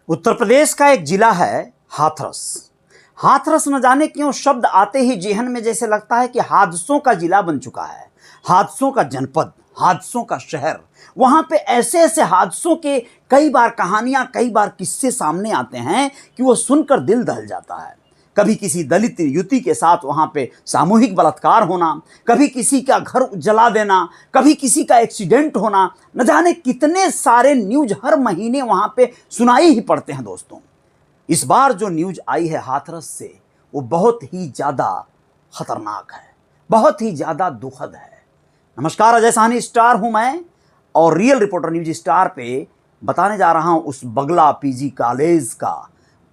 उत्तर प्रदेश का एक जिला है हाथरस। हाथरस न जाने क्यों शब्द आते ही जेहन में जैसे लगता है कि हादसों का जिला बन चुका है, हादसों का जनपद, हादसों का शहर। वहां पे ऐसे ऐसे हादसों के कई बार कहानियां, कई बार किस्से सामने आते हैं कि वो सुनकर दिल दहल जाता है। कभी किसी दलित युवती के साथ वहां पे सामूहिक बलात्कार होना, कभी किसी का घर जला देना, कभी किसी का एक्सीडेंट होना, न जाने कितने सारे न्यूज हर महीने वहां पे सुनाई ही पड़ते हैं दोस्तों। इस बार जो न्यूज आई है हाथरस से, वो बहुत ही ज्यादा खतरनाक है, बहुत ही ज्यादा दुखद है। नमस्कार, अजय साहनी स्टार हूं मैं और रियल रिपोर्टर न्यूज स्टार पे बताने जा रहा हूं उस बगला पीजी कॉलेज का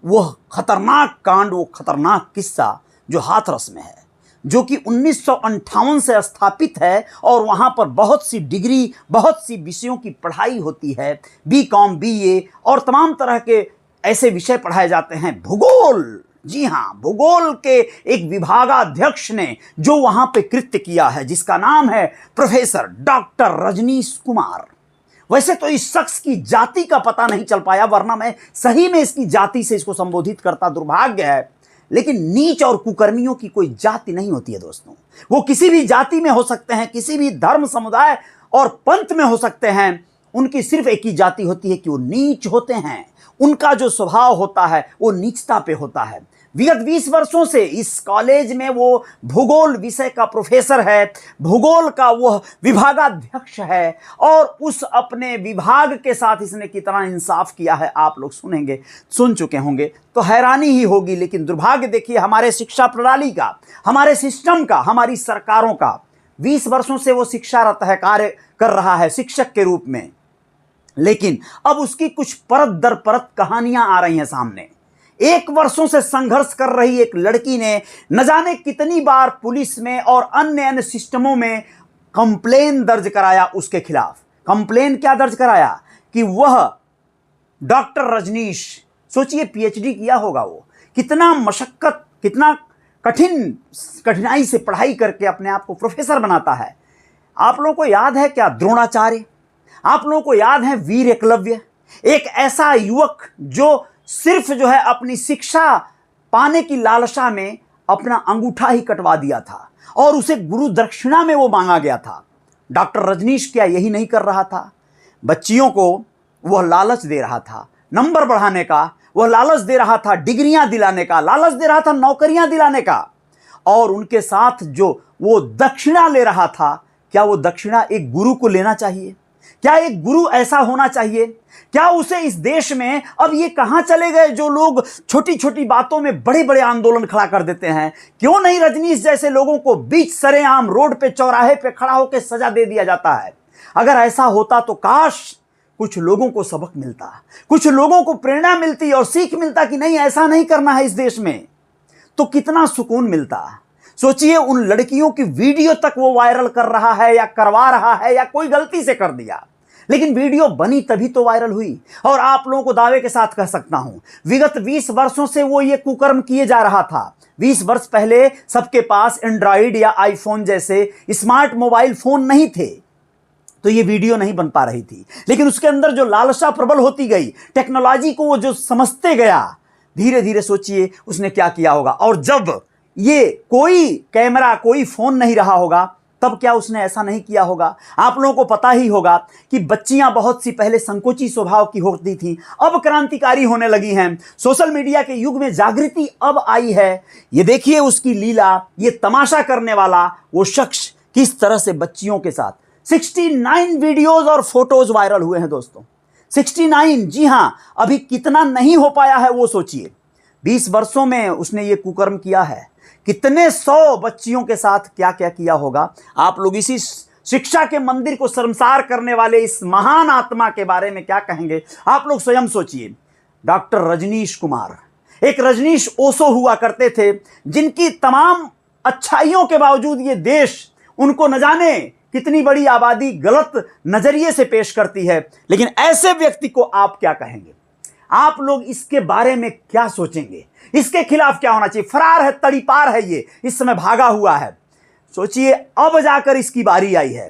वह खतरनाक कांड, वो खतरनाक किस्सा जो हाथरस में है, जो कि 1958 से स्थापित है और वहां पर बहुत सी डिग्री, बहुत सी विषयों की पढ़ाई होती है। बीकॉम, बीए और तमाम तरह के ऐसे विषय पढ़ाए जाते हैं। भूगोल, जी हाँ, भूगोल के एक विभागाध्यक्ष ने जो वहां पे कृत्य किया है, जिसका नाम है प्रोफेसर डॉक्टर रजनीश कुमार। वैसे तो इस शख्स की जाति का पता नहीं चल पाया, वरना मैं सही में इसकी जाति से इसको संबोधित करता। दुर्भाग्य है, लेकिन नीच और कुकर्मियों की कोई जाति नहीं होती है दोस्तों। वो किसी भी जाति में हो सकते हैं, किसी भी धर्म, समुदाय और पंथ में हो सकते हैं। उनकी सिर्फ एक ही जाति होती है कि वो नीच होते हैं। उनका जो स्वभाव होता है वो नीचता पे होता है। विगत 20 वर्षों से इस कॉलेज में वो भूगोल विषय का प्रोफेसर है, भूगोल का वह विभागाध्यक्ष है और उस अपने विभाग के साथ इसने कितना इंसाफ किया है आप लोग सुनेंगे, सुन चुके होंगे तो हैरानी ही होगी। लेकिन दुर्भाग्य देखिए हमारे शिक्षा प्रणाली का, हमारे सिस्टम का, हमारी सरकारों का। 20 वर्षों से वो शिक्षारत है, कार्य कर रहा है शिक्षक के रूप में, लेकिन अब उसकी कुछ परत दर परत कहानियां आ रही हैं सामने। 1 वर्षों से संघर्ष कर रही एक लड़की ने न जाने कितनी बार पुलिस में और अन्य सिस्टमों में कंप्लेन दर्ज कराया उसके खिलाफ। कंप्लेन क्या दर्ज कराया कि वह डॉक्टर रजनीश, सोचिए पीएचडी किया होगा, वो कितना मशक्कत, कितना कठिनाई से पढ़ाई करके अपने आप को प्रोफेसर बनाता है। आप लोगों को याद है क्या द्रोणाचार्य? आप लोगों को याद है वीर एकलव्य? एक ऐसा युवक जो सिर्फ जो है अपनी शिक्षा पाने की लालसा में अपना अंगूठा ही कटवा दिया था और उसे गुरु दक्षिणा में वो मांगा गया था। डॉक्टर रजनीश क्या यही नहीं कर रहा था? बच्चियों को वह लालच दे रहा था, नंबर बढ़ाने का वह लालच दे रहा था, डिग्रियां दिलाने का लालच दे रहा था, नौकरियां दिलाने का। और उनके साथ जो वो दक्षिणा ले रहा था, क्या वो दक्षिणा एक गुरु को लेना चाहिए? क्या एक गुरु ऐसा होना चाहिए? क्या उसे इस देश में अब ये कहां चले गए जो लोग छोटी छोटी बातों में बड़े बड़े आंदोलन खड़ा कर देते हैं? क्यों नहीं रजनीश जैसे लोगों को बीच सरेआम रोड पे, चौराहे पे खड़ा होकर सजा दे दिया जाता है? अगर ऐसा होता तो काश कुछ लोगों को सबक मिलता, कुछ लोगों को प्रेरणा मिलती और सीख मिलता कि नहीं, ऐसा नहीं करना है इस देश में, तो कितना सुकून मिलता। सोचिए उन लड़कियों की वीडियो तक वो वायरल कर रहा है या करवा रहा है, या कोई गलती से कर दिया, लेकिन वीडियो बनी तभी तो वायरल हुई। और आप लोगों को दावे के साथ कह सकता हूं, विगत 20 वर्षों से वो ये कुकर्म किए जा रहा था। 20 वर्ष पहले सबके पास एंड्रॉइड या आईफोन जैसे स्मार्ट मोबाइल फोन नहीं थे, तो ये वीडियो नहीं बन पा रही थी। लेकिन उसके अंदर जो लालसा प्रबल होती गई, टेक्नोलॉजी को वो जो समझते गया, धीरे धीरे सोचिए उसने क्या किया होगा। और जब ये कोई कैमरा, कोई फोन नहीं रहा होगा, तब क्या उसने ऐसा नहीं किया होगा? आप लोगों को पता ही होगा कि बच्चियां बहुत सी पहले संकोची स्वभाव की होती थी, अब क्रांतिकारी होने लगी हैं। सोशल मीडिया के युग में जागृति अब आई है। ये देखिए उसकी लीला, ये तमाशा करने वाला वो शख्स किस तरह से बच्चियों के साथ 69 वीडियोज और फोटोज वायरल हुए हैं दोस्तों। 69, जी हां, अभी कितना नहीं हो पाया है वो सोचिए। 20 वर्षों में उसने ये कुकर्म किया है। कितने 100 बच्चियों के साथ क्या क्या किया होगा। आप लोग इसी शिक्षा के मंदिर को शर्मसार करने वाले इस महान आत्मा के बारे में क्या कहेंगे, आप लोग स्वयं सोचिए। डॉक्टर रजनीश कुमार, एक रजनीश ओशो हुआ करते थे, जिनकी तमाम अच्छाइयों के बावजूद ये देश उनको न जाने कितनी बड़ी आबादी गलत नजरिए से पेश करती है। लेकिन ऐसे व्यक्ति को आप क्या कहेंगे? आप लोग इसके बारे में क्या सोचेंगे? इसके खिलाफ क्या होना चाहिए? फरार है, तड़ीपार है, ये इस समय भागा हुआ है। सोचिए अब जाकर इसकी बारी आई है।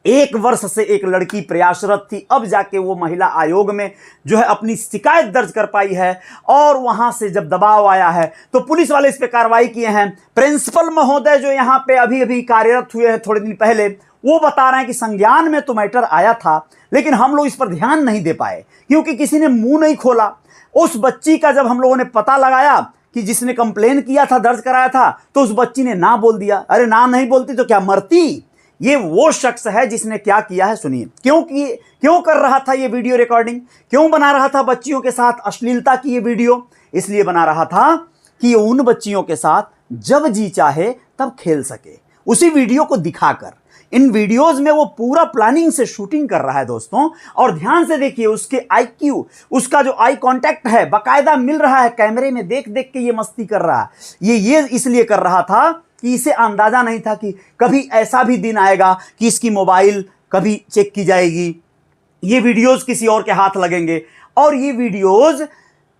1 वर्ष से एक लड़की प्रयासरत थी, अब जाके वो महिला आयोग में जो है अपनी शिकायत दर्ज कर पाई है और वहां से जब दबाव आया है तो पुलिस वाले इस पे कार्रवाई किए हैं। प्रिंसिपल महोदय जो यहां पे अभी अभी कार्यरत हुए हैं थोड़े दिन पहले, वो बता रहे हैं कि संज्ञान में तो मैटर आया था लेकिन हम लोग इस पर ध्यान नहीं दे पाए क्योंकि किसी ने मुंह नहीं खोला। उस बच्ची का जब हम लोगों ने पता लगाया कि जिसने कंप्लेन किया था, दर्ज कराया था, तो उस बच्ची ने ना बोल दिया। अरे ना नहीं बोलती तो क्या मरती? ये वो शख्स है जिसने क्या किया है, सुनिए। क्यों कर रहा था ये वीडियो रिकॉर्डिंग, क्यों बना रहा था बच्चियों के साथ अश्लीलता की ये वीडियो? इसलिए बना रहा था कि उन बच्चियों के साथ जब जी चाहे तब खेल सके, उसी वीडियो को दिखाकर। इन वीडियोस में वो पूरा प्लानिंग से शूटिंग कर रहा है दोस्तों, और ध्यान से देखिए उसके IQ, उसका जो आई कांटेक्ट है बाकायदा मिल रहा है। कैमरे में देख देख के ये मस्ती कर रहा है। ये इसलिए कर रहा था कि इसे अंदाजा नहीं था कि कभी ऐसा भी दिन आएगा कि इसकी मोबाइल कभी चेक की जाएगी, ये वीडियोस किसी और के हाथ लगेंगे, और ये वीडियोस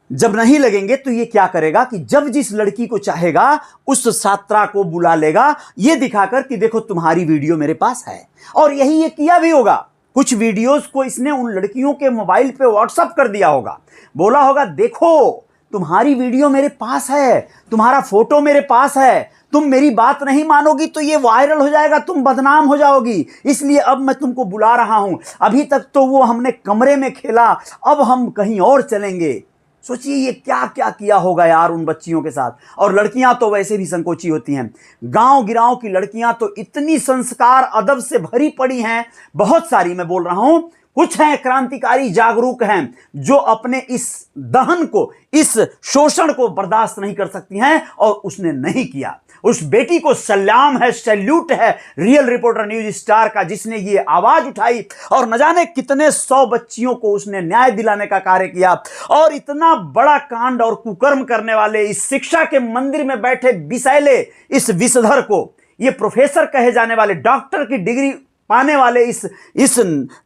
जब नहीं लगेंगे तो ये क्या करेगा कि जब जिस लड़की को चाहेगा उस छात्रा को बुला लेगा, ये दिखाकर कि देखो तुम्हारी वीडियो मेरे पास है। और यही ये किया भी होगा। कुछ वीडियोस को इसने उन लड़कियों के मोबाइल पे व्हाट्सएप कर दिया होगा, बोला होगा देखो तुम्हारी वीडियो मेरे पास है, तुम्हारा फोटो मेरे पास है, तुम मेरी बात नहीं मानोगी तो ये वायरल हो जाएगा, तुम बदनाम हो जाओगी, इसलिए अब मैं तुमको बुला रहा हूं। अभी तक तो वो हमने कमरे में खेला, अब हम कहीं और चलेंगे। सोचिए ये क्या क्या किया होगा यार उन बच्चियों के साथ। और लड़कियां तो वैसे भी संकोची होती हैं। गांव गिरांव की लड़कियां तो इतनी संस्कार अदब से भरी पड़ी हैं, बहुत सारी मैं बोल रहा हूं। कुछ हैं क्रांतिकारी, जागरूक हैं, जो अपने इस दहन को, इस शोषण को बर्दाश्त नहीं कर सकती हैं, और उसने नहीं किया। उस बेटी को सलाम है, सैल्यूट है रियल रिपोर्टर न्यूज स्टार का, जिसने ये आवाज उठाई और न जाने कितने 100 बच्चियों को उसने न्याय दिलाने का कार्य किया। और इतना बड़ा कांड और कुकर्म करने वाले इस शिक्षा के मंदिर में बैठे विषैले इस विषधर को, ये प्रोफेसर कहे जाने वाले, डॉक्टर की डिग्री पाने वाले इस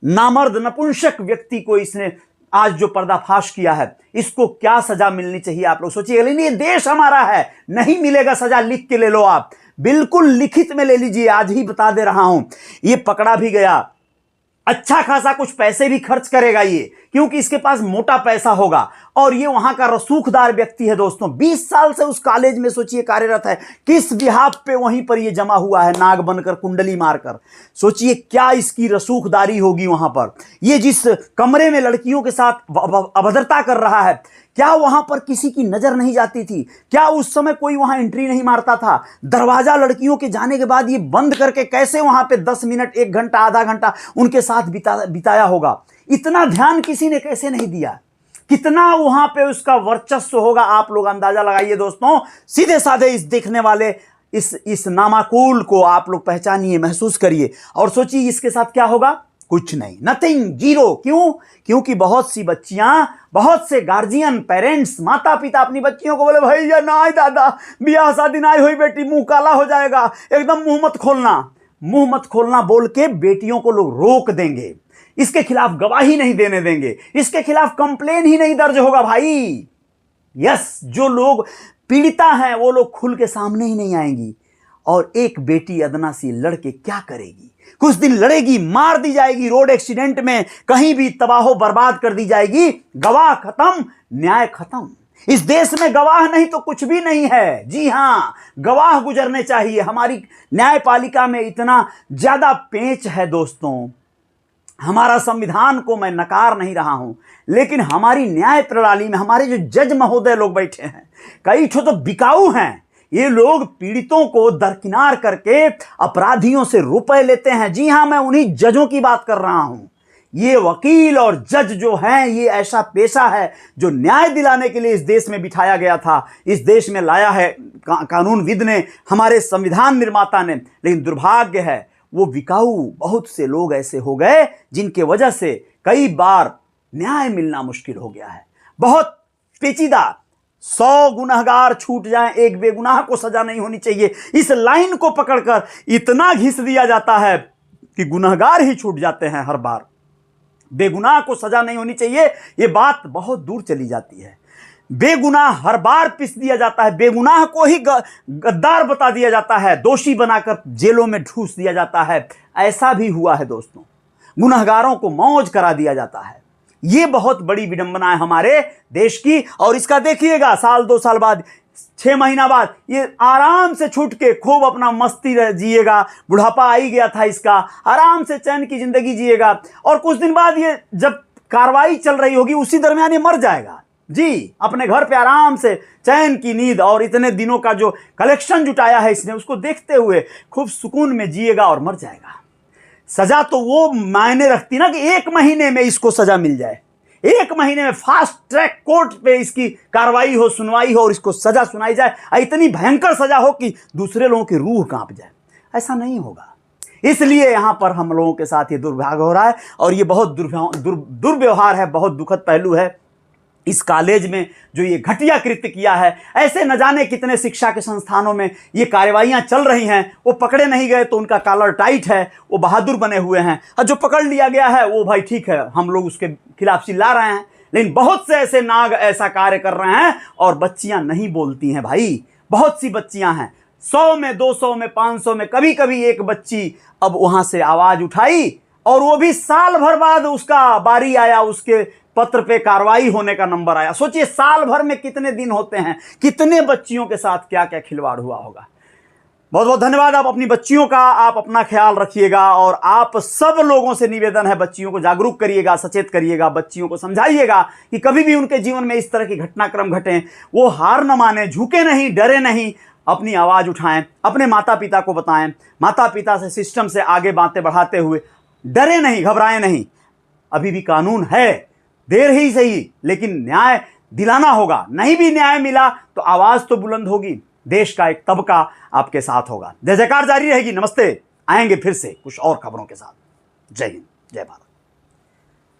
नामर्द नपुंसक व्यक्ति को इसने आज जो पर्दाफाश किया है, इसको क्या सजा मिलनी चाहिए आप लोग सोचिए। लेकिन ये देश हमारा है, नहीं मिलेगा सजा, लिख के ले लो आप, बिल्कुल लिखित में ले लीजिए, आज ही बता दे रहा हूं। ये पकड़ा भी गया, अच्छा खासा कुछ पैसे भी खर्च करेगा ये, क्योंकि इसके पास मोटा पैसा होगा। और ये वहां का रसूखदार व्यक्ति है दोस्तों, 20 साल से उस कॉलेज में सोचिए कार्यरत है। किस बिहाफ पे वहीं पर ये जमा हुआ है, नाग बनकर, कुंडली मारकर। सोचिए क्या इसकी रसूखदारी होगी वहां पर। ये जिस कमरे में लड़कियों के साथ अभद्रता कर रहा है, क्या वहां पर किसी की नजर नहीं जाती थी? क्या उस समय कोई वहां एंट्री नहीं मारता था? दरवाजा लड़कियों के जाने के बाद ये बंद करके कैसे वहां पे 10 मिनट, 1 घंटा, आधा घंटा उनके साथ बिताया होगा? इतना ध्यान किसी ने कैसे नहीं दिया? कितना वहां पे उसका वर्चस्व होगा, आप लोग अंदाजा लगाइए दोस्तों। सीधे साधे इस देखने वाले इस नामाकुल को आप लोग पहचानिए, महसूस करिए, और सोचिए इसके साथ क्या होगा। कुछ नहीं, नथिंग, जीरो। क्यों? क्योंकि बहुत सी बच्चियां, बहुत से गार्जियन, पेरेंट्स, माता पिता अपनी बच्चियों को बोले भैया ना दादा, ब्याह शादी ना हुई बेटी, मुंह काला हो जाएगा, एकदम मुंह मत खोलना बोल के बेटियों को लोग रोक देंगे, इसके खिलाफ गवाही नहीं देने देंगे, इसके खिलाफ कंप्लेन ही नहीं दर्ज होगा भाई। यस, जो लोग पीड़िता हैं वो लोग खुल के सामने ही नहीं आएंगी। और एक बेटी अदना सी लड़के क्या करेगी? कुछ दिन लड़ेगी, मार दी जाएगी, रोड एक्सीडेंट में कहीं भी तबाहो बर्बाद कर दी जाएगी, गवाह खत्म, न्याय खत्म। इस देश में गवाह नहीं तो कुछ भी नहीं है। जी हां, गवाह गुजरने चाहिए। हमारी न्यायपालिका में इतना ज्यादा पेंच है दोस्तों। हमारा संविधान को मैं नकार नहीं रहा हूं, लेकिन हमारी न्याय प्रणाली में हमारे जो जज महोदय लोग बैठे हैं, कई ठो तो बिकाऊ हैं। ये लोग पीड़ितों को दरकिनार करके अपराधियों से रुपए लेते हैं। जी हां, मैं उन्हीं जजों की बात कर रहा हूं। ये वकील और जज जो हैं, ये ऐसा पेशा है जो न्याय दिलाने के लिए इस देश में बिठाया गया था, इस देश में लाया है कानूनविद ने, हमारे संविधान निर्माता ने। लेकिन दुर्भाग्य है वो बिकाऊ बहुत से लोग ऐसे हो गए जिनके वजह से कई बार न्याय मिलना मुश्किल हो गया है। बहुत पेचीदा, 100 गुनहगार छूट जाएं, एक बेगुनाह को सजा नहीं होनी चाहिए, इस लाइन को पकड़कर इतना घिस दिया जाता है कि गुनहगार ही छूट जाते हैं हर बार। बेगुनाह को सजा नहीं होनी चाहिए, ये बात बहुत दूर चली जाती है। बेगुनाह हर बार पिस दिया जाता है, बेगुनाह को ही गद्दार बता दिया जाता है, दोषी बनाकर जेलों में ठूस दिया जाता है। ऐसा भी हुआ है दोस्तों, गुनहगारों को मौज करा दिया जाता है। ये बहुत बड़ी विडंबना है हमारे देश की। और इसका देखिएगा साल 2 साल बाद, 6 महीना बाद ये आराम से छूट के खूब अपना मस्ती जिएगा। बुढ़ापा आ ही गया था इसका, आराम से चैन की जिंदगी जिएगा। और कुछ दिन बाद ये जब कार्रवाई चल रही होगी उसी दरमियान ये मर जाएगा जी, अपने घर पे आराम से चैन की नींद और इतने दिनों का जो कलेक्शन जुटाया है इसने उसको देखते हुए खूब सुकून में जिएगा और मर जाएगा। सजा तो वो मायने रखती ना कि 1 महीने में इसको सजा मिल जाए, 1 महीने में फास्ट ट्रैक कोर्ट पे इसकी कार्रवाई हो, सुनवाई हो और इसको सजा सुनाई जाए, इतनी भयंकर सजा हो कि दूसरे लोगों की रूह कांप जाए। ऐसा नहीं होगा। इसलिए यहां पर हम लोगों के साथ ये दुर्भाग्य हो रहा है और ये बहुत दुर्व्यवहार है, बहुत दुखद पहलू है। इस कॉलेज में जो ये घटिया कृत्य किया है, ऐसे न जाने कितने शिक्षा के संस्थानों में ये कार्रवाइयां चल रही हैं, वो पकड़े नहीं गए तो उनका कॉलर टाइट है, वो बहादुर बने हुए हैं, और जो पकड़ लिया गया है वो भाई ठीक है, हम लोग उसके खिलाफ चिल्ला रहे हैं। लेकिन बहुत से ऐसे नाग ऐसा कार्य कर रहे हैं और बच्चियां नहीं बोलती हैं भाई। बहुत सी बच्चियां हैं, 100 में 200 में 500 में, कभी कभी एक बच्ची अब वहां से आवाज उठाई और वो भी साल भर बाद उसका बारी आया, उसके पत्र पे कार्रवाई होने का नंबर आया। सोचिए साल भर में कितने दिन होते हैं, कितने बच्चियों के साथ क्या क्या खिलवाड़ हुआ होगा। बहुत बहुत धन्यवाद। आप अपनी बच्चियों का, आप अपना ख्याल रखिएगा और आप सब लोगों से निवेदन है, बच्चियों को जागरूक करिएगा, सचेत करिएगा, बच्चियों को समझाइएगा कि कभी भी उनके जीवन में इस तरह की घटनाक्रम घटें वो हार न माने, झुके नहीं, डरे नहीं, अपनी आवाज उठाएं, अपने माता पिता को बताएं, माता पिता से सिस्टम से आगे बातें बढ़ाते हुए डरे नहीं, घबराएं नहीं। अभी भी कानून है, देर ही सही लेकिन न्याय दिलाना होगा। नहीं भी न्याय मिला तो आवाज तो बुलंद होगी, देश का एक तबका आपके साथ होगा। जय जयकार जारी रहेगी। नमस्ते, आएंगे फिर से कुछ और खबरों के साथ। जय हिंद, जय भारत।